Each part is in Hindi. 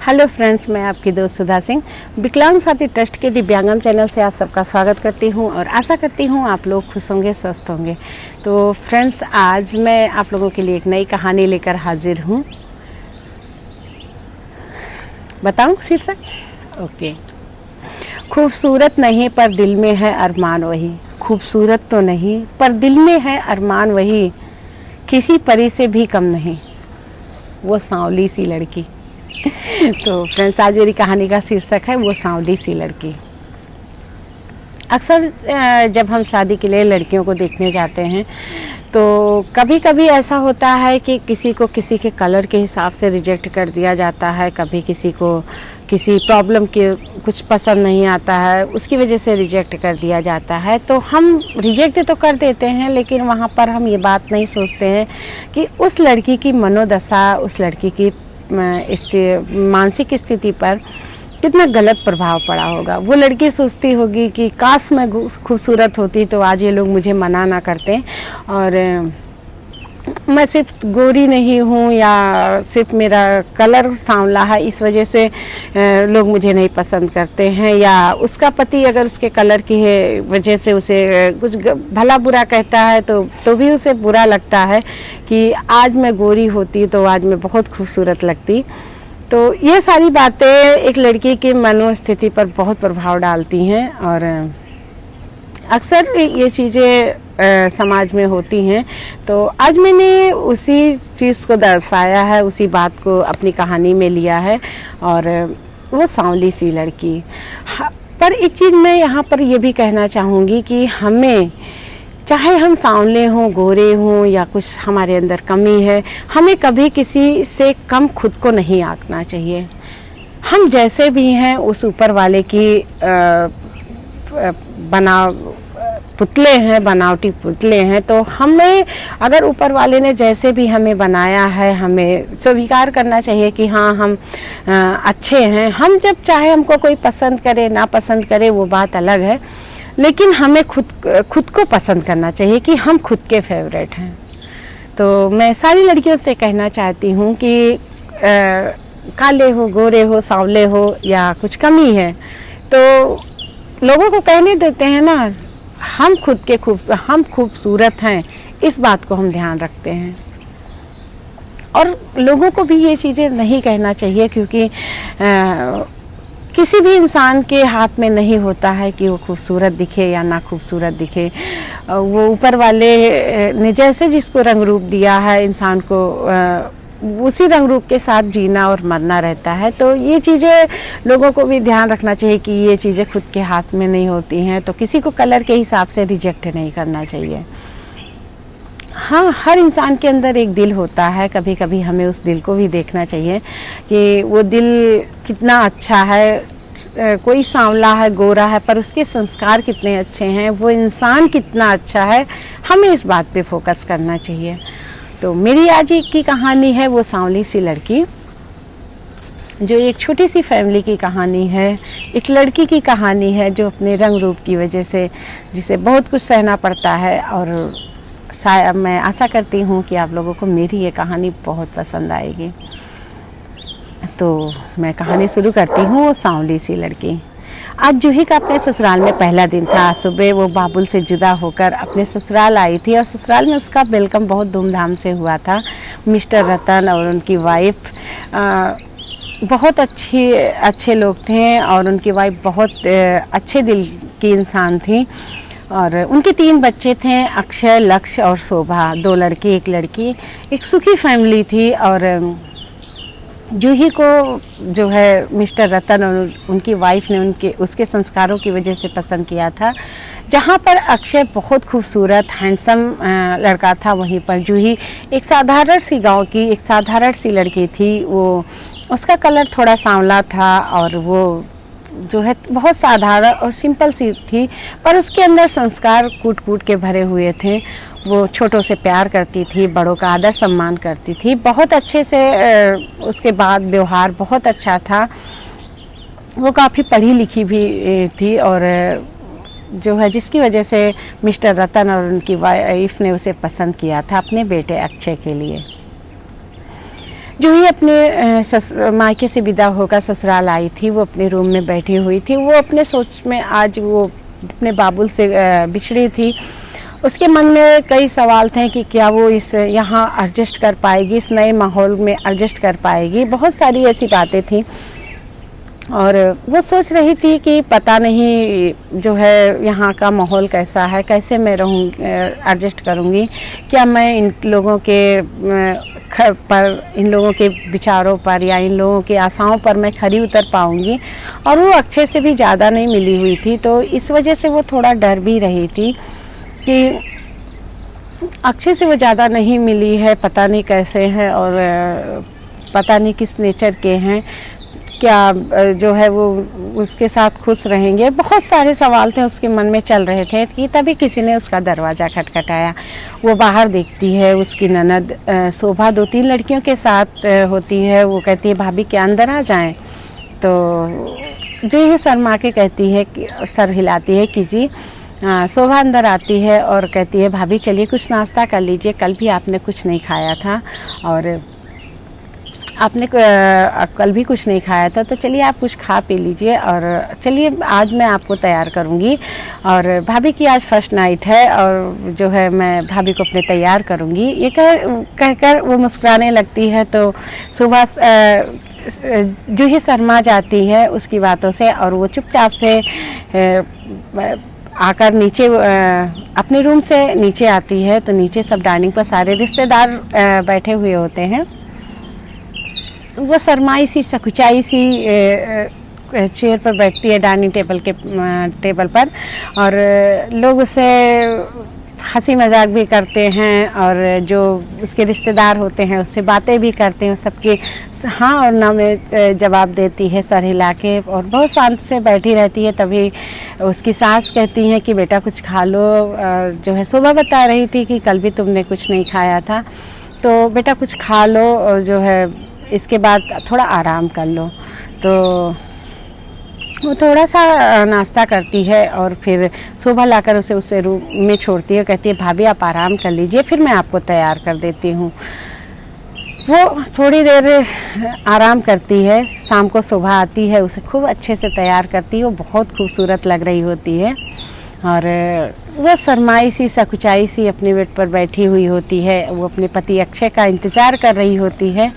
हेलो फ्रेंड्स, मैं आपकी दोस्त सुधा सिंह विकलांग साथी ट्रस्ट के दिव्यांगम चैनल से आप सबका स्वागत करती हूं और आशा करती हूं आप लोग खुश होंगे, स्वस्थ होंगे। तो फ्रेंड्स, आज मैं आप लोगों के लिए एक नई कहानी लेकर हाजिर हूं। बताऊं शीर्षक? ओके। खूबसूरत नहीं पर दिल में है अरमान वही। खूबसूरत तो नहीं पर दिल में है अरमान वही, किसी परी से भी कम नहीं, वो सांवली सी लड़की। तो फ्रेंड्स, आज मेरी कहानी का शीर्षक है वो सांवली सी लड़की। अक्सर जब हम शादी के लिए लड़कियों को देखने जाते हैं तो कभी कभी ऐसा होता है कि किसी को किसी के कलर के हिसाब से रिजेक्ट कर दिया जाता है, कभी किसी को किसी प्रॉब्लम के कुछ पसंद नहीं आता है, उसकी वजह से रिजेक्ट कर दिया जाता है। तो हम रिजेक्ट तो कर देते हैं, लेकिन वहाँ पर हम ये बात नहीं सोचते हैं कि उस लड़की की मनोदशा, उस लड़की की मानसिक स्थिति पर कितना गलत प्रभाव पड़ा होगा। वो लड़की सोचती होगी कि काश मैं खूबसूरत होती तो आज ये लोग मुझे मना ना करते, और मैं सिर्फ गोरी नहीं हूँ या सिर्फ मेरा कलर सांवला है इस वजह से लोग मुझे नहीं पसंद करते हैं, या उसका पति अगर उसके कलर की वजह से उसे कुछ भला बुरा कहता है तो भी उसे बुरा लगता है कि आज मैं गोरी होती तो आज मैं बहुत खूबसूरत लगती। तो ये सारी बातें एक लड़की की मनोस्थिति पर बहुत प्रभाव डालती हैं और अक्सर ये चीज़ें समाज में होती हैं। तो आज मैंने उसी चीज़ को दर्शाया है, उसी बात को अपनी कहानी में लिया है, और वो सांवली सी लड़की। पर एक चीज़ मैं यहाँ पर ये भी कहना चाहूँगी कि हमें, चाहे हम सांवले हों, गोरे हों या कुछ हमारे अंदर कमी है, हमें कभी किसी से कम खुद को नहीं आंकना चाहिए। हम जैसे भी हैं उस ऊपर वाले की पुतले हैं, बनावटी पुतले हैं। तो हमें अगर ऊपर वाले ने जैसे भी हमें बनाया है, हमें स्वीकार करना चाहिए कि हाँ, हम अच्छे हैं। हम जब चाहे हमको कोई पसंद करे ना पसंद करे वो बात अलग है, लेकिन हमें खुद को पसंद करना चाहिए कि हम खुद के फेवरेट हैं। तो मैं सारी लड़कियों से कहना चाहती हूँ कि काले हो, गोरे हो, सांवले हो या कुछ कमी है तो लोगों को कहने देते हैं ना, हम हम खूबसूरत हैं, इस बात को हम ध्यान रखते हैं। और लोगों को भी ये चीज़ें नहीं कहना चाहिए, क्योंकि किसी भी इंसान के हाथ में नहीं होता है कि वो खूबसूरत दिखे या ना खूबसूरत दिखे। वो ऊपर वाले ने जैसे जिसको रंग रूप दिया है, इंसान को उसी रंग रूप के साथ जीना और मरना रहता है। तो ये चीज़ें लोगों को भी ध्यान रखना चाहिए कि ये चीज़ें खुद के हाथ में नहीं होती हैं। तो किसी को कलर के हिसाब से रिजेक्ट नहीं करना चाहिए। हाँ, हर इंसान के अंदर एक दिल होता है, कभी कभी हमें उस दिल को भी देखना चाहिए कि वो दिल कितना अच्छा है। कोई सांवला है, गोरा है, पर उसके संस्कार कितने अच्छे हैं, वो इंसान कितना अच्छा है, हमें इस बात पे फोकस करना चाहिए। तो मेरी आज की कहानी है वो सांवली सी लड़की, जो एक छोटी सी फैमिली की कहानी है। एक लड़की की कहानी है जो अपने रंग रूप की वजह से जिसे बहुत कुछ सहना पड़ता है। और मैं आशा करती हूँ कि आप लोगों को मेरी ये कहानी बहुत पसंद आएगी। तो मैं कहानी शुरू करती हूँ वो सांवली सी लड़की। आज जूही का अपने ससुराल में पहला दिन था। आज सुबह वो बाबुल से जुदा होकर अपने ससुराल आई थी और ससुराल में उसका वेलकम बहुत धूमधाम से हुआ था। मिस्टर रतन और उनकी वाइफ बहुत अच्छे लोग थे, और उनकी वाइफ बहुत अच्छे दिल की इंसान थी। और उनके 3 बच्चे थे, अक्षय, लक्ष्य और शोभा। 2 लड़के 1 लड़की। एक सुखी फैमिली थी। और जूही को जो है मिस्टर रतन और उनकी वाइफ ने उसके संस्कारों की वजह से पसंद किया था। जहाँ पर अक्षय बहुत खूबसूरत हैंडसम लड़का था, वहीं पर जूही एक साधारण सी गांव की एक साधारण सी लड़की थी। वो उसका कलर थोड़ा सांवला था और वो जो है बहुत साधारण और सिंपल सी थी, पर उसके अंदर संस्कार कूट कूट के भरे हुए थे। वो छोटों से प्यार करती थी, बड़ों का आदर सम्मान करती थी, बहुत अच्छे से उसके बाद व्यवहार बहुत अच्छा था। वो काफ़ी पढ़ी लिखी भी थी, और जो है जिसकी वजह से मिस्टर रतन और उनकी वाइफ ने उसे पसंद किया था अपने बेटे अक्षय के लिए। जूही अपने मायके से विदा होकर ससुराल आई थी। वो अपने रूम में बैठी हुई थी। वो अपने सोच में आज वो अपने बाबुल से बिछड़ी थी। उसके मन में कई सवाल थे कि क्या वो इस यहाँ एडजस्ट कर पाएगी, इस नए माहौल में एडजस्ट कर पाएगी। बहुत सारी ऐसी बातें थी और वो सोच रही थी कि पता नहीं जो है यहाँ का माहौल कैसा है, कैसे मैं रहूँ, एडजस्ट करूँगी, क्या मैं इन लोगों के विचारों पर या इन लोगों की आशाओं पर मैं खरी उतर पाऊँगी। और वो अक्षय से भी ज़्यादा नहीं मिली हुई थी, तो इस वजह से वो थोड़ा डर भी रही थी कि अक्षय से वो ज़्यादा नहीं मिली है, पता नहीं कैसे हैं और पता नहीं किस नेचर के हैं, क्या जो है वो उसके साथ खुश रहेंगे। बहुत सारे सवाल थे उसके मन में चल रहे थे कि तभी किसी ने उसका दरवाज़ा खटखटाया। वो बाहर देखती है, उसकी ननद शोभा 2-3 लड़कियों के साथ होती है। वो कहती है भाभी क्या अंदर आ जाएं, तो जो ये शर्मा के कहती है कि सर हिलाती है कि जी। शोभा अंदर आती है और कहती है भाभी चलिए कुछ नाश्ता कर लीजिए, कल भी आपने कुछ नहीं खाया था और आपने कल भी कुछ नहीं खाया था, तो चलिए आप कुछ खा पी लीजिए और चलिए आज मैं आपको तैयार करूँगी। और भाभी की आज फर्स्ट नाइट है और जो है मैं भाभी को अपने तैयार करूँगी। ये कहकर वो मुस्कुराने लगती है। तो सुबह जूही शर्मा जाती है उसकी बातों से और वो चुपचाप से आकर नीचे अपने रूम से नीचे आती है। तो नीचे सब डाइनिंग पर सारे रिश्तेदार बैठे हुए होते हैं। वो शर्माई सी सकुचाई सी चेयर पर बैठती है डाइनिंग टेबल पर और लोग उसे हंसी मजाक भी करते हैं और जो उसके रिश्तेदार होते हैं उससे बातें भी करते हैं। सबके हाँ और ना में जवाब देती है सर हिला के और बहुत शांत से बैठी रहती है। तभी उसकी सास कहती हैं कि बेटा कुछ खा लो। जो है शोभा बता रही थी कि कल भी तुमने कुछ नहीं खाया था, तो बेटा कुछ खा लो और जो है इसके बाद थोड़ा आराम कर लो। तो वो थोड़ा सा नाश्ता करती है और फिर शोभा लाकर उसे रूम में छोड़ती है। कहती है भाभी आप आराम कर लीजिए, फिर मैं आपको तैयार कर देती हूँ। वो थोड़ी देर आराम करती है। शाम को शोभा आती है, उसे खूब अच्छे से तैयार करती है। वो बहुत खूबसूरत लग रही होती है और वो शर्माई सी सकुचाई सी अपने बेड पर बैठी हुई होती है। वो अपने पति अक्षय का इंतज़ार कर रही होती है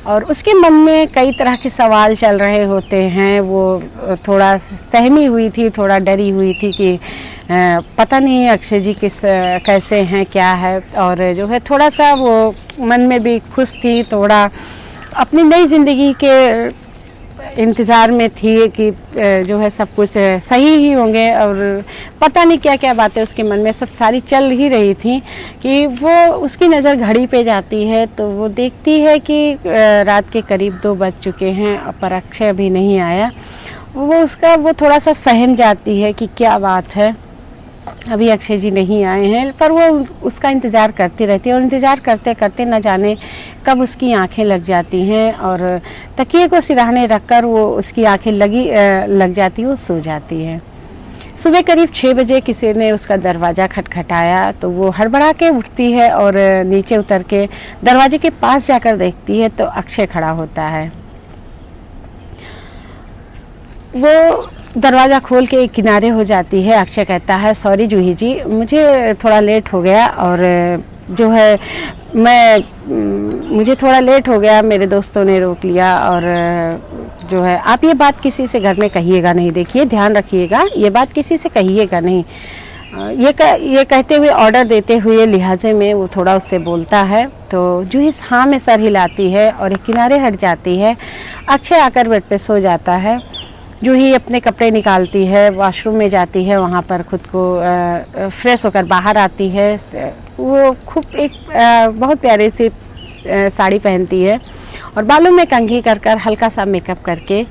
और उसके मन में कई तरह के सवाल चल रहे होते हैं। वो थोड़ा सहमी हुई थी, थोड़ा डरी हुई थी कि पता नहीं अक्षय जी कैसे हैं, क्या है। और जो है थोड़ा सा वो मन में भी खुश थी, थोड़ा अपनी नई ज़िंदगी के इंतज़ार में थी कि जो है सब कुछ सही ही होंगे। और पता नहीं क्या क्या बातें उसके मन में सब सारी चल ही रही थी कि वो उसकी नज़र घड़ी पे जाती है। तो वो देखती है कि रात के करीब 2 बज चुके हैं पर अक्षय अभी नहीं आया। वो थोड़ा सा सहम जाती है कि क्या बात है, अभी अक्षय जी नहीं आए हैं। पर वो उसका इंतज़ार करती रहती है और इंतज़ार करते करते न जाने कब उसकी आंखें लग जाती हैं और तकिए को सिरहाने रखकर वो उसकी आंखें लग जाती है, वो सो जाती है। सुबह करीब 6 बजे किसी ने उसका दरवाज़ा खटखटाया। तो वो हड़बड़ा के उठती है और नीचे उतर के दरवाजे के पास जाकर देखती है तो अक्षय खड़ा होता है। वो दरवाज़ा खोल के किनारे हो जाती है। अक्षय कहता है सॉरी जूही जी, मुझे थोड़ा लेट हो गया और जो है मुझे थोड़ा लेट हो गया, मेरे दोस्तों ने रोक लिया और जो है आप ये बात किसी से घर में कहिएगा नहीं, देखिए ध्यान रखिएगा, ये बात किसी से कहिएगा नहीं। ये कहते हुए ऑर्डर देते हुए लिहाजे में वो थोड़ा उससे बोलता है। तो जूही हाँ में सर हिलाती है और एक किनारे हट जाती है। अक्षय आकर बेड पे सो जाता है। जूही अपने कपड़े निकालती है, वॉशरूम में जाती है, वहाँ पर खुद को फ्रेश होकर बाहर आती है। वो खूब एक बहुत प्यारी सी साड़ी पहनती है और बालों में कंघी कर हल्का सा मेकअप करके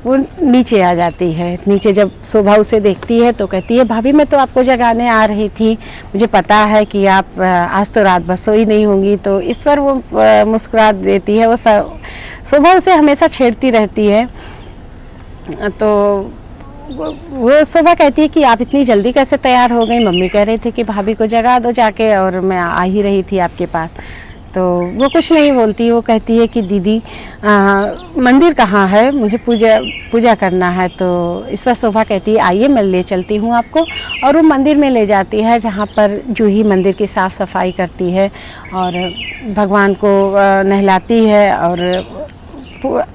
वो नीचे आ जाती है। नीचे जब शोभा उसे देखती है तो कहती है भाभी मैं तो आपको जगाने आ रही थी, मुझे पता है कि आप आज तो रात भर सोई नहीं होंगी। तो इस पर वो मुस्कुरा देती है। वो शोभा उसे हमेशा छेड़ती रहती है। तो वो शोभा कहती है कि आप इतनी जल्दी कैसे तैयार हो गई, मम्मी कह रही थी कि भाभी को जगा दो जाके और मैं आ ही रही थी आपके पास। तो वो कुछ नहीं बोलती, वो कहती है कि दीदी मंदिर कहाँ है, मुझे पूजा करना है। तो इस पर शोभा कहती है आइए मैं ले चलती हूँ आपको, और वो मंदिर में ले जाती है जहाँ पर जूही मंदिर की साफ़ सफाई करती है और भगवान को नहलाती है और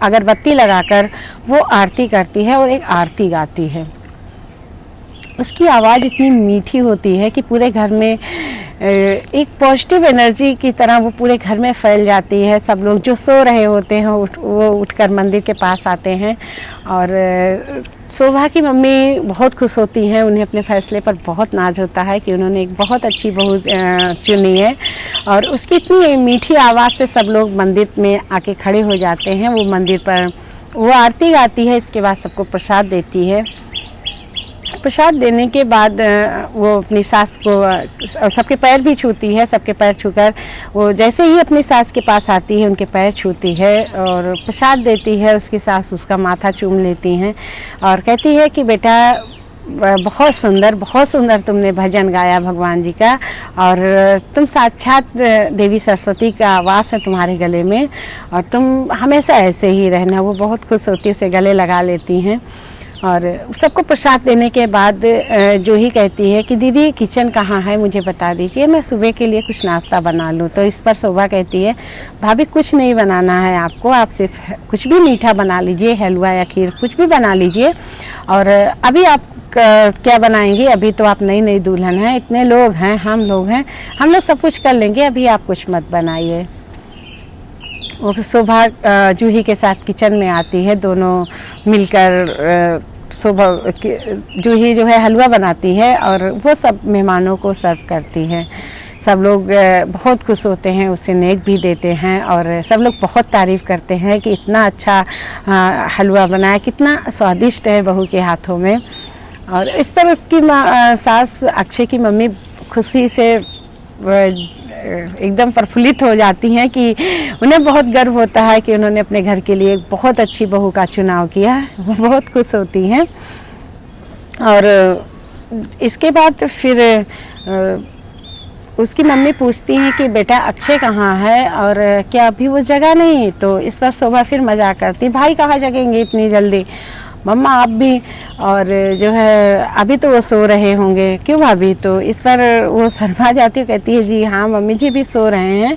अगरबत्ती लगाकर वो आरती करती है और एक आरती गाती है। उसकी आवाज़ इतनी मीठी होती है कि पूरे घर में एक पॉजिटिव एनर्जी की तरह वो पूरे घर में फैल जाती है। सब लोग जो सो रहे होते हैं वो उठकर मंदिर के पास आते हैं और शोभा की मम्मी बहुत खुश होती हैं। उन्हें अपने फैसले पर बहुत नाज होता है कि उन्होंने एक बहुत अच्छी बहू चुनी है और उसकी इतनी मीठी आवाज़ से सब लोग मंदिर में आके खड़े हो जाते हैं। वो मंदिर पर वो आरती गाती है, इसके बाद सबको प्रसाद देती है। प्रसाद देने के बाद वो अपनी सास को सबके पैर भी छूती है। सबके पैर छूकर वो जैसे ही अपनी सास के पास आती है उनके पैर छूती है और प्रसाद देती है। उसकी सास उसका माथा चूम लेती हैं और कहती है कि बेटा बहुत सुंदर तुमने भजन गाया भगवान जी का और तुम साक्षात देवी सरस्वती का आवाज़ है तुम्हारे गले में और तुम हमेशा ऐसे ही रहना। वो बहुत खुश होती है, उसे गले लगा लेती हैं। और सबको प्रसाद देने के बाद जूही कहती है कि दीदी किचन कहाँ है, मुझे बता दीजिए, मैं सुबह के लिए कुछ नाश्ता बना लूँ। तो इस पर शोभा कहती है भाभी कुछ नहीं बनाना है आपको, आप सिर्फ कुछ भी मीठा बना लीजिए, हलवा या खीर कुछ भी बना लीजिए। और अभी आप क्या बनाएंगी, अभी तो आप नई दुल्हन हैं, इतने लोग हैं, हम लोग सब कुछ कर लेंगे, अभी आप कुछ मत बनाइए। वो शोभा जूही के साथ किचन में आती है, दोनों मिलकर शोभा जूही जो है हलवा बनाती है और वो सब मेहमानों को सर्व करती है। सब लोग बहुत खुश होते हैं, उसे नेक भी देते हैं और सब लोग बहुत तारीफ़ करते हैं कि इतना अच्छा हलवा बनाया, कितना स्वादिष्ट है बहू के हाथों में। और इस पर उसकी सास अक्षय की मम्मी खुशी से एकदम प्रफुल्लित हो जाती हैं कि उन्हें बहुत गर्व होता है कि उन्होंने अपने घर के लिए एक बहुत अच्छी बहू का चुनाव किया। वो बहुत खुश होती हैं। और इसके बाद फिर उसकी मम्मी पूछती हैं कि बेटा अक्षय कहाँ है और क्या अभी वो जगह नहीं। तो इस पर शोभा फिर मजाक करती, भाई कहाँ जगेंगे इतनी जल्दी, मम्मा आप भी, और जो है अभी तो वो सो रहे होंगे, क्यों भाभी। तो इस पर वो शर्मा जाती है, कहती है जी हाँ मम्मी जी भी सो रहे हैं।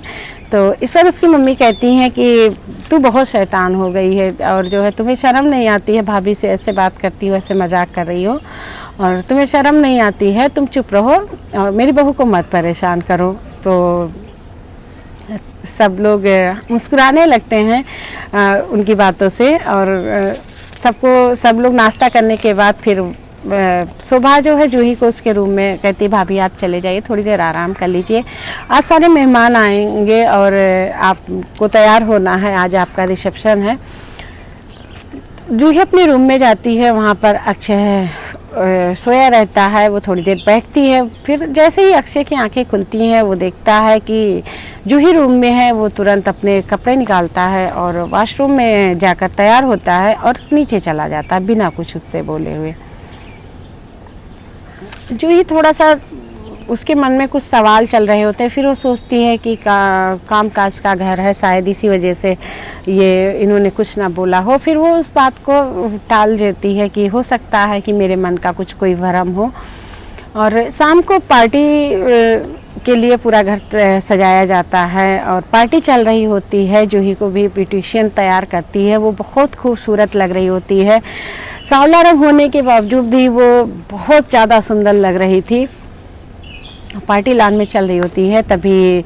तो इस पर उसकी मम्मी कहती हैं कि तू बहुत शैतान हो गई है और जो है तुम्हें शर्म नहीं आती है, भाभी से ऐसे बात करती हो, ऐसे मजाक कर रही हो और तुम्हें शर्म नहीं आती है, तुम चुप रहो और मेरी बहू को मत परेशान करो। तो सब लोग मुस्कुराने लगते हैं उनकी बातों से। और सब लोग नाश्ता करने के बाद फिर शोभा जो है जूही को उसके रूम में कहती, भाभी आप चले जाइए, थोड़ी देर आराम कर लीजिए, आज सारे मेहमान आएंगे और आपको तैयार होना है, आज आपका रिसेप्शन है। जूही अपने रूम में जाती है, वहाँ पर अक्षय सोया रहता है। वो थोड़ी देर बैठती है, फिर जैसे ही अक्षय की आंखें खुलती हैं वो देखता है कि जूही रूम में है। वो तुरंत अपने कपड़े निकालता है और वॉशरूम में जाकर तैयार होता है और नीचे चला जाता है बिना कुछ उससे बोले हुए। जूही थोड़ा सा उसके मन में कुछ सवाल चल रहे होते हैं, फिर वो सोचती है कि काम काज का घर है, शायद इसी वजह से ये इन्होंने कुछ ना बोला हो। फिर वो उस बात को टाल देती है कि हो सकता है कि मेरे मन का कुछ कोई भ्रम हो। और शाम को पार्टी के लिए पूरा घर सजाया जाता है और पार्टी चल रही होती है। जूही को भी ब्यूटिशियन तैयार करती है, वो बहुत खूबसूरत लग रही होती है। सांवला रंग होने के बावजूद भी वो बहुत ज़्यादा सुंदर लग रही थी। पार्टी लान में चल रही होती है, तभी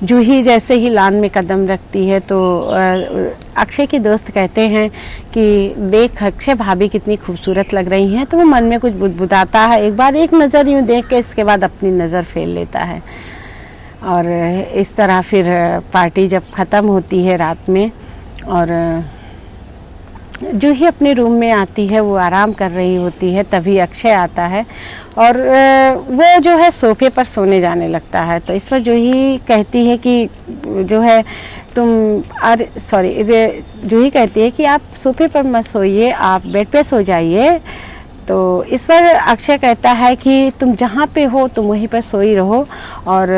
जूही जैसे ही लान में कदम रखती है तो अक्षय के दोस्त कहते हैं कि देख अक्षय भाभी कितनी खूबसूरत लग रही हैं। तो वो मन में कुछ बुदबुदाता है, एक बार एक नज़र यूँ देख के इसके बाद अपनी नज़र फेर लेता है। और इस तरह फिर पार्टी जब ख़त्म होती है रात में और जूही अपने रूम में आती है, वो आराम कर रही होती है, तभी अक्षय आता है और वो जो है सोफे पर सोने जाने लगता है। तो इस पर जूही कहती है कि जो है जूही कहती है कि आप सोफे पर मत सोइए, आप बेड पे सो जाइए। तो इस पर अक्षय कहता है कि तुम जहाँ पे हो तुम वहीं पर सोई रहो और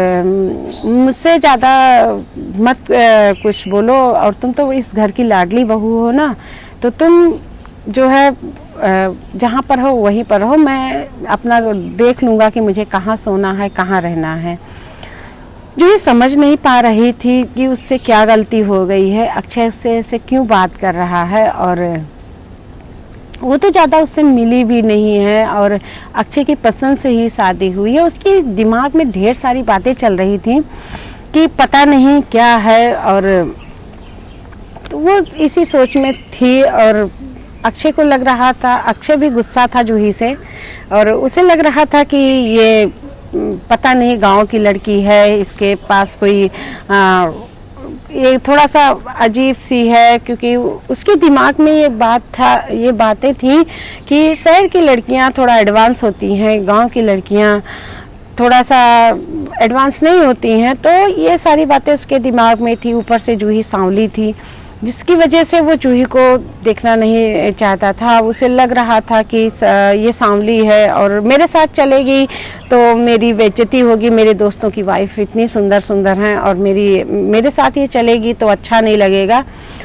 मुझसे ज़्यादा मत कुछ बोलो, और तुम तो इस घर की लाडली बहू हो ना, तो तुम जो है जहाँ पर हो वहीं पर हो, मैं अपना देख लूँगा कि मुझे कहाँ सोना है, कहाँ रहना है। जूही समझ नहीं पा रही थी कि उससे क्या गलती हो गई है, अक्षय उससे ऐसे क्यों बात कर रहा है, और वो तो ज़्यादा उससे मिली भी नहीं है और अक्षय की पसंद से ही शादी हुई है। उसके दिमाग में ढेर सारी बातें चल रही थी कि पता नहीं क्या है, और तो वो इसी सोच में थी। और अक्षय को लग रहा था, अक्षय भी गुस्सा था जूही से, और उसे लग रहा था कि ये पता नहीं गांव की लड़की है, इसके पास कोई ये थोड़ा सा अजीब सी है, क्योंकि उसके दिमाग में ये बातें थी कि शहर की लड़कियां थोड़ा एडवांस होती हैं, गांव की लड़कियां थोड़ा सा एडवांस नहीं होती हैं। तो ये सारी बातें उसके दिमाग में थी। ऊपर से जूही सांवली थी, जिसकी वजह से वो जूही को देखना नहीं चाहता था। उसे लग रहा था कि ये सांवली है और मेरे साथ चलेगी तो मेरी बेइज्जती होगी, मेरे दोस्तों की वाइफ इतनी सुंदर सुंदर हैं और मेरे साथ ये चलेगी तो अच्छा नहीं लगेगा,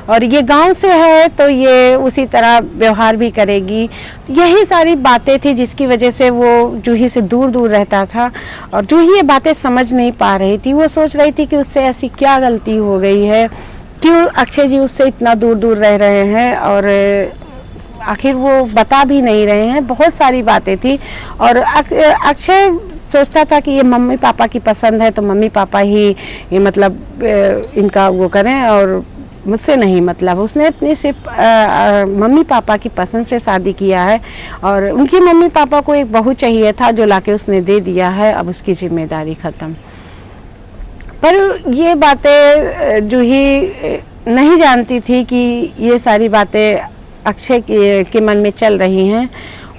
और ये गांव से है तो ये उसी तरह व्यवहार भी करेगी। यही सारी बातें थी जिसकी वजह से वो जूही से दूर दूर रहता था, और जूही ये बातें समझ नहीं पा रही थी। वो सोच रही थी कि उससे ऐसी क्या गलती हो गई है, क्यों अक्षय जी उससे इतना दूर दूर रह रहे हैं, और आखिर वो बता भी नहीं रहे हैं। बहुत सारी बातें थी, और अक्षय सोचता था कि ये मम्मी पापा की पसंद है तो मम्मी पापा ही ये मतलब इनका वो करें, और मुझसे नहीं मतलब। उसने अपनी सिर्फ मम्मी पापा की पसंद से शादी किया है, और उनकी मम्मी पापा को एक बहू चाहिए था जो लाके उसने दे दिया है। अब उसकी जिम्मेदारी ख़त्म। पर ये बातें जूही नहीं जानती थी कि ये सारी बातें अक्षय के मन में चल रही हैं।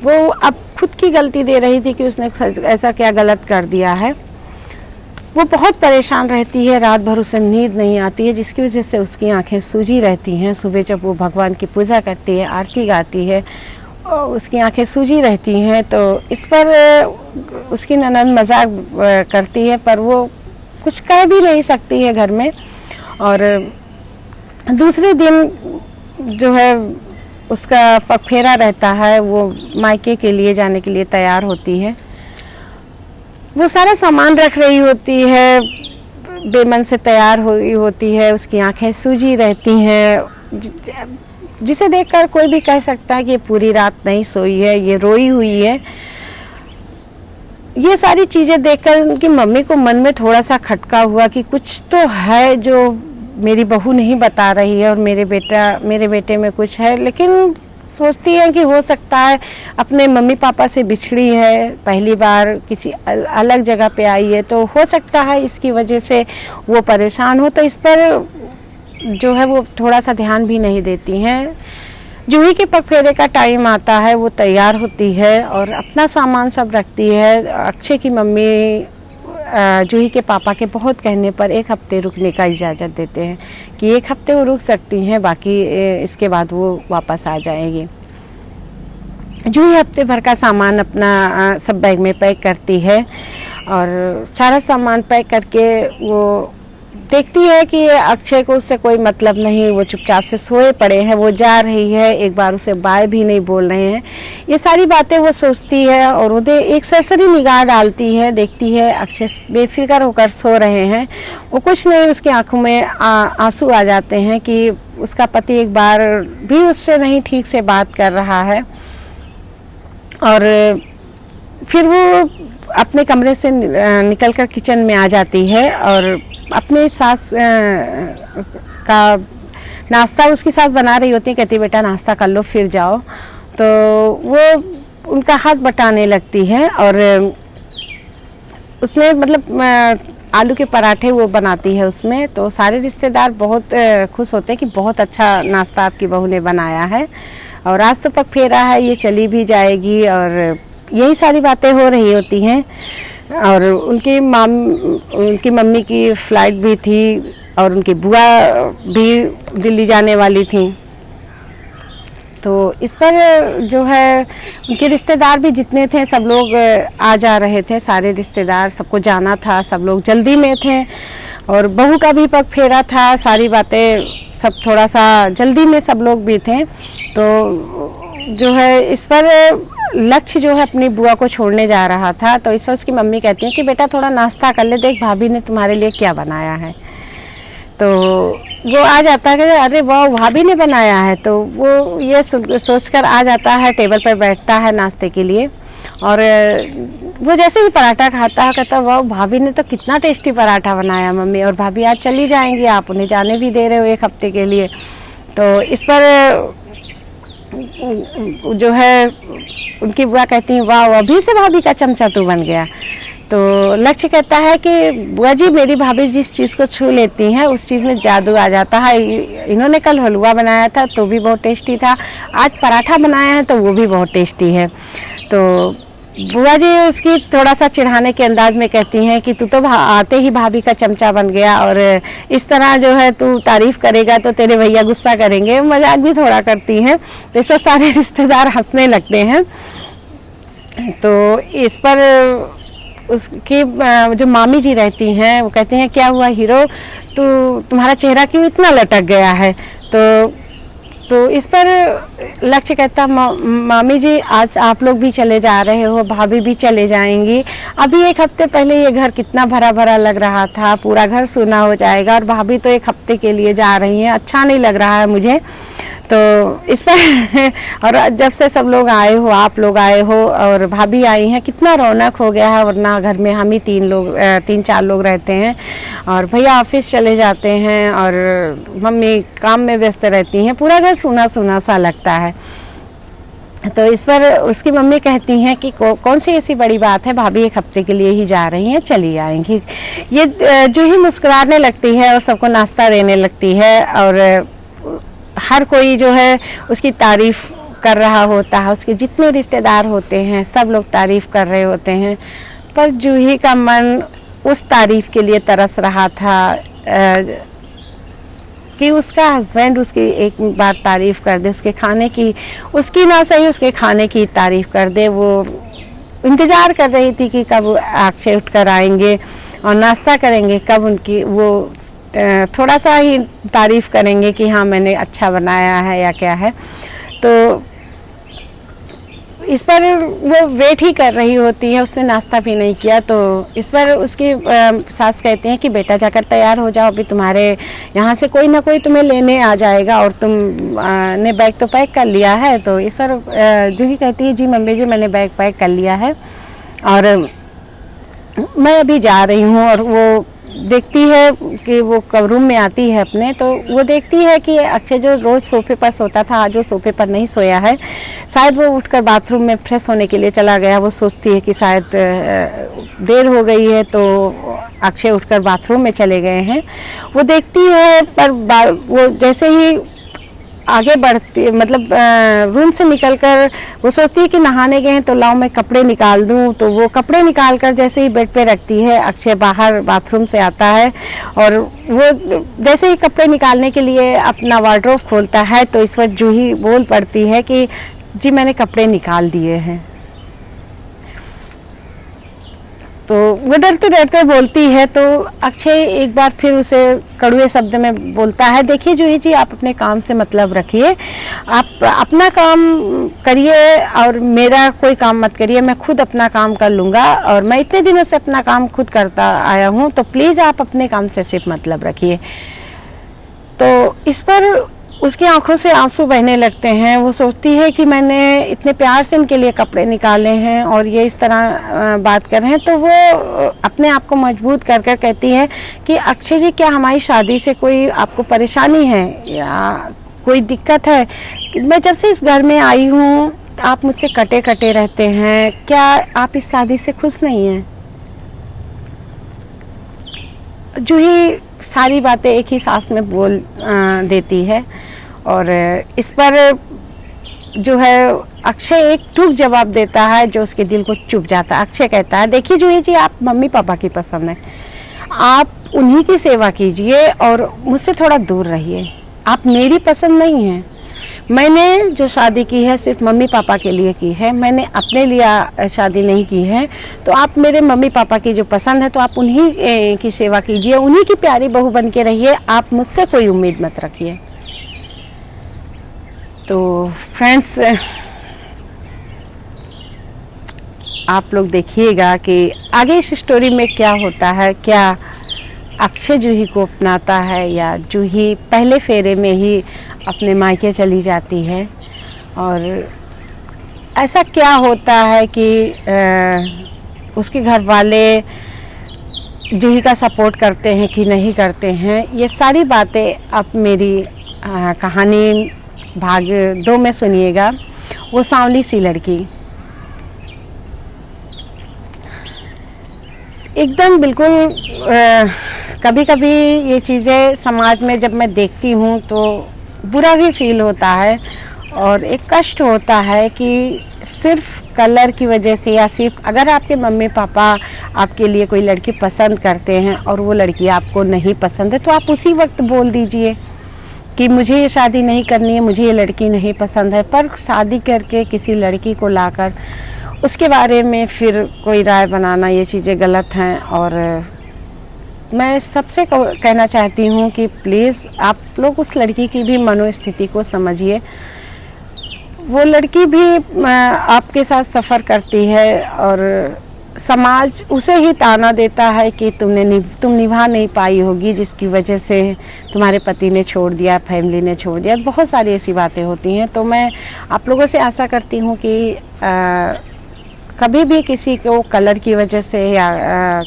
वो अब खुद की गलती दे रही थी कि उसने ऐसा क्या गलत कर दिया है। वो बहुत परेशान रहती है, रात भर उसे नींद नहीं आती है, जिसकी वजह से उसकी आंखें सूजी रहती हैं। सुबह जब वो भगवान की पूजा करती है, आरती गाती है, उसकी आंखें सूजी रहती हैं। तो इस पर उसकी ननद मजाक करती है, पर वो कुछ कह भी नहीं सकती है घर में। और दूसरे दिन जो है उसका पगफेरा रहता है, वो मायके के लिए जाने के लिए तैयार होती है। वो सारा सामान रख रही होती है, बेमन से तैयार हुई होती है, उसकी आंखें सूजी रहती हैं, जिसे देखकर कोई भी कह सकता है कि ये पूरी रात नहीं सोई है, ये रोई हुई है। ये सारी चीज़ें देखकर उनकी मम्मी को मन में थोड़ा सा खटका हुआ कि कुछ तो है जो मेरी बहू नहीं बता रही है, और मेरे बेटे में कुछ है। लेकिन सोचती है कि हो सकता है अपने मम्मी पापा से बिछड़ी है, पहली बार किसी अलग जगह पे आई है, तो हो सकता है इसकी वजह से वो परेशान हो। तो इस पर जो है वो थोड़ा सा ध्यान भी नहीं देती हैं। जूही के पगफेरे का टाइम आता है, वो तैयार होती है और अपना सामान सब रखती है। अक्षय की मम्मी जूही के पापा के बहुत कहने पर 1 हफ्ते रुकने का इजाज़त देते हैं कि 1 हफ्ते वो रुक सकती हैं, बाकी इसके बाद वो वापस आ जाएगी। जूही हफ्ते भर का सामान अपना सब बैग में पैक करती है, और सारा सामान पैक करके वो देखती है कि अक्षय को उससे कोई मतलब नहीं, वो चुपचाप से सोए पड़े हैं, वो जा रही है, एक बार उसे बाय भी नहीं बोल रहे हैं। ये सारी बातें वो सोचती है, और उन्हें एक सरसरी निगाह डालती है, देखती है अक्षय बेफिक्र होकर सो रहे हैं। वो कुछ नहीं, उसकी आंखों में आंसू आ जाते हैं कि उसका पति एक बार भी उससे नहीं ठीक से बात कर रहा है। और फिर वो अपने कमरे से निकलकर किचन में आ जाती है, और अपने सास का नाश्ता उसकी सास बना रही होती है, कहती बेटा नाश्ता कर लो फिर जाओ। तो वो उनका हाथ बटाने लगती है, और उसमें मतलब आलू के पराठे वो बनाती है उसमें। तो सारे रिश्तेदार बहुत खुश होते हैं कि बहुत अच्छा नाश्ता आपकी बहू ने बनाया है, और आज तो पगफेरा है, ये चली भी जाएगी। और यही सारी बातें हो रही होती हैं। और उनकी मम्मी की फ़्लाइट भी थी, और उनकी बुआ भी दिल्ली जाने वाली थी। तो इस पर जो है उनके रिश्तेदार भी जितने थे सब लोग आ जा रहे थे, सारे रिश्तेदार, सबको जाना था, सब लोग जल्दी में थे और बहू का भी पग फेरा था, सारी बातें सब थोड़ा सा जल्दी में सब लोग भी थे। तो जो है इस पर लक्ष्य जो है अपनी बुआ को छोड़ने जा रहा था, तो इस पर उसकी मम्मी कहती है कि बेटा थोड़ा नाश्ता कर ले, देख भाभी ने तुम्हारे लिए क्या बनाया है। तो वो आ जाता है कि अरे वाह भाभी ने बनाया है, तो वो ये सोचकर आ जाता है, टेबल पर बैठता है नाश्ते के लिए। और वो जैसे ही पराठा खाता है कहता वाह भाभी ने तो कितना टेस्टी पराठा बनाया मम्मी, और भाभी आज चली जाएंगी, आप उन्हें जाने भी दे रहे हो 1 हफ्ते के लिए। तो इस पर जो है उनकी बुआ कहती है वाह अभी से भाभी का चमचा तू बन गया। तो लक्ष्य कहता है कि बुआ जी मेरी भाभी जिस चीज़ को छू लेती हैं उस चीज़ में जादू आ जाता है। इन्होंने कल हलवा बनाया था तो भी बहुत टेस्टी था, आज पराठा बनाया है तो वो भी बहुत टेस्टी है। तो बुआ जी उसकी थोड़ा सा चिढ़ाने के अंदाज में कहती हैं कि तू तो आते ही भाभी का चमचा बन गया, और इस तरह जो है तू तारीफ करेगा तो तेरे भैया गुस्सा करेंगे, मजाक भी थोड़ा करती हैं। तो इस पर सारे रिश्तेदार हंसने लगते हैं। तो इस पर उसकी जो मामी जी रहती हैं वो कहती हैं क्या हुआ हीरो, तुम्हारा चेहरा क्यों इतना लटक गया है। तो इस पर लक्ष्य कहता मामी जी आज आप लोग भी चले जा रहे हो, भाभी भी चले जाएंगी, अभी 1 हफ्ते पहले ये घर कितना भरा भरा लग रहा था, पूरा घर सूना हो जाएगा, और भाभी तो 1 हफ्ते के लिए जा रही हैं, अच्छा नहीं लग रहा है मुझे। तो इस पर और जब से सब लोग आए हो, आप लोग आए हो और भाभी आई हैं, कितना रौनक हो गया है, वरना घर में हम ही 3-4 लोग रहते हैं, और भैया ऑफिस चले जाते हैं और मम्मी काम में व्यस्त रहती हैं, पूरा घर सूना सूना सा लगता है। तो इस पर उसकी मम्मी कहती हैं कि कौन सी ऐसी बड़ी बात है, भाभी 1 हफ्ते के लिए ही जा रही हैं, चली आएंगी। ये जो ही मुस्कुराने लगती है और सबको नाश्ता देने लगती है, और हर कोई जो है उसकी तारीफ कर रहा होता है, उसके जितने रिश्तेदार होते हैं सब लोग तारीफ कर रहे होते हैं, पर जूही का मन उस तारीफ के लिए तरस रहा था कि उसका हस्बैंड उसकी एक बार तारीफ कर दे, उसके खाने की, उसकी ना सही उसके खाने की तारीफ कर दे। वो इंतज़ार कर रही थी कि कब अक्षय उठकर आएंगे और नाश्ता करेंगे, कब उनकी वो थोड़ा सा ही तारीफ़ करेंगे कि हाँ मैंने अच्छा बनाया है या क्या है। तो इस पर वो वेट ही कर रही होती है, उसने नाश्ता भी नहीं किया। तो इस पर उसकी सास कहती हैं कि बेटा जाकर तैयार हो जाओ, अभी तुम्हारे यहाँ से कोई ना कोई तुम्हें लेने आ जाएगा, और तुम ने बैग तो पैक कर लिया है। तो इस पर जूही कहती है जी मम्मी जी मैंने बैग पैक कर लिया है और मैं अभी जा रही हूँ। और वो देखती है कि वो रूम में आती है अपने, तो वो देखती है कि अक्षय जो रोज़ सोफे पर सोता था आज वो सोफे पर नहीं सोया है, शायद वो उठकर बाथरूम में फ्रेश होने के लिए चला गया। वो सोचती है कि शायद देर हो गई है, तो अक्षय उठकर बाथरूम में चले गए हैं। वो देखती है, पर वो जैसे ही आगे बढ़ती, मतलब रूम से निकलकर वो सोचती है कि नहाने गए हैं तो लाओ मैं कपड़े निकाल दूं। तो वो कपड़े निकाल कर जैसे ही बेड पे रखती है, अक्षय बाहर बाथरूम से आता है और वो जैसे ही कपड़े निकालने के लिए अपना वार्डरोब खोलता है, तो इस वक्त जूही बोल पड़ती है कि जी मैंने कपड़े निकाल दिए हैं। तो वो डरते डरते बोलती है, तो अक्षय एक बार फिर उसे कड़वे शब्द में बोलता है, देखिए जूही जी आप अपने काम से मतलब रखिए, आप अपना काम करिए और मेरा कोई काम मत करिए, मैं खुद अपना काम कर लूँगा और मैं इतने दिनों से अपना काम खुद करता आया हूँ, तो प्लीज़ आप अपने काम से सिर्फ मतलब रखिए। तो इस पर उसकी आंखों से आंसू बहने लगते हैं। वो सोचती है कि मैंने इतने प्यार से इनके लिए कपड़े निकाले हैं और ये इस तरह बात कर रहे हैं। तो वो अपने आप को मजबूत कर कर कहती है कि अक्षय जी क्या हमारी शादी से कोई आपको परेशानी है या कोई दिक्कत है? मैं जब से इस घर में आई हूँ आप मुझसे कटे कटे रहते हैं, क्या आप इस शादी से खुश नहीं हैं? जूही सारी बातें एक ही सांस में बोल देती है और इस पर जो है अक्षय एक टूक जवाब देता है जो उसके दिल को चुभ जाता है। अक्षय कहता है, देखिए जूही जी आप मम्मी पापा की पसंद है, आप उन्हीं की सेवा कीजिए और मुझसे थोड़ा दूर रहिए, आप मेरी पसंद नहीं हैं। मैंने जो शादी की है सिर्फ मम्मी पापा के लिए की है, मैंने अपने लिए शादी नहीं की है। तो आप मेरे मम्मी पापा की जो पसंद है तो आप उन्हीं की सेवा कीजिए, उन्हीं की प्यारी बहू बन के रहिए, आप मुझसे कोई उम्मीद मत रखिए। तो फ्रेंड्स, आप लोग देखिएगा कि आगे इस स्टोरी में क्या होता है। क्या अक्षय जूही को अपनाता है या जूही पहले फेरे में ही अपने मायके चली जाती है, और ऐसा क्या होता है कि उसके घर वाले जूही का सपोर्ट करते हैं कि नहीं करते हैं। ये सारी बातें आप मेरी कहानी भाग 2 में सुनिएगा। वो सांवली सी लड़की एकदम बिल्कुल कभी कभी ये चीज़ें समाज में जब मैं देखती हूँ तो बुरा भी फील होता है और एक कष्ट होता है कि सिर्फ कलर की वजह से, या सिर्फ अगर आपके मम्मी पापा आपके लिए कोई लड़की पसंद करते हैं और वो लड़की आपको नहीं पसंद है तो आप उसी वक्त बोल दीजिए कि मुझे ये शादी नहीं करनी है, मुझे ये लड़की नहीं पसंद है। पर शादी करके किसी लड़की को लाकर उसके बारे में फिर कोई राय बनाना, ये चीज़ें गलत हैं। और मैं सबसे कहना चाहती हूँ कि प्लीज़ आप लोग उस लड़की की भी मनोस्थिति को समझिए। वो लड़की भी आपके साथ सफ़र करती है और समाज उसे ही ताना देता है कि तुम निभा नहीं पाई होगी, जिसकी वजह से तुम्हारे पति ने छोड़ दिया, फैमिली ने छोड़ दिया, बहुत सारी ऐसी बातें होती हैं। तो मैं आप लोगों से आशा करती हूँ कि कभी भी किसी को कलर की वजह से या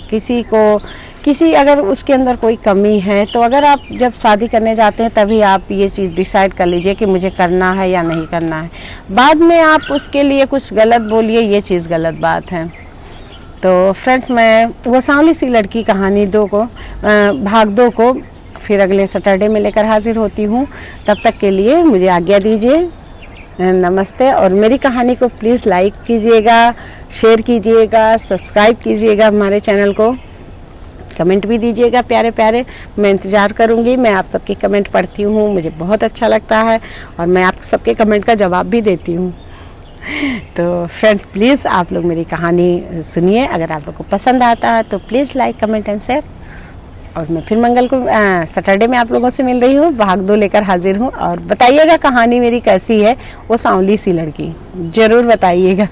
किसी अगर उसके अंदर कोई कमी है तो अगर आप जब शादी करने जाते हैं तभी आप ये चीज़ डिसाइड कर लीजिए कि मुझे करना है या नहीं करना है। बाद में आप उसके लिए कुछ गलत बोलिए, ये चीज़ गलत बात है। तो फ्रेंड्स, मैं वो सांवली सी लड़की कहानी 2 को भाग 2 को फिर अगले सैटरडे में लेकर हाजिर होती हूँ। तब तक के लिए मुझे आज्ञा दीजिए। नमस्ते। और मेरी कहानी को प्लीज़ लाइक कीजिएगा, शेयर कीजिएगा, सब्सक्राइब कीजिएगा हमारे चैनल को, कमेंट भी दीजिएगा प्यारे प्यारे। मैं इंतज़ार करूँगी। मैं आप सबके कमेंट पढ़ती हूँ, मुझे बहुत अच्छा लगता है और मैं आप सबके कमेंट का जवाब भी देती हूँ। तो फ्रेंड्स, प्लीज़ आप लोग मेरी कहानी सुनिए। अगर आप लोग को पसंद आता है तो please like, comment and share. और मैं फिर मंगल को सैटरडे में आप लोगों से मिल रही हूँ, भाग 2 लेकर हाजिर हूँ। और बताइएगा कहानी मेरी कैसी है, वो सांवली सी लड़की ज़रूर बताइएगा।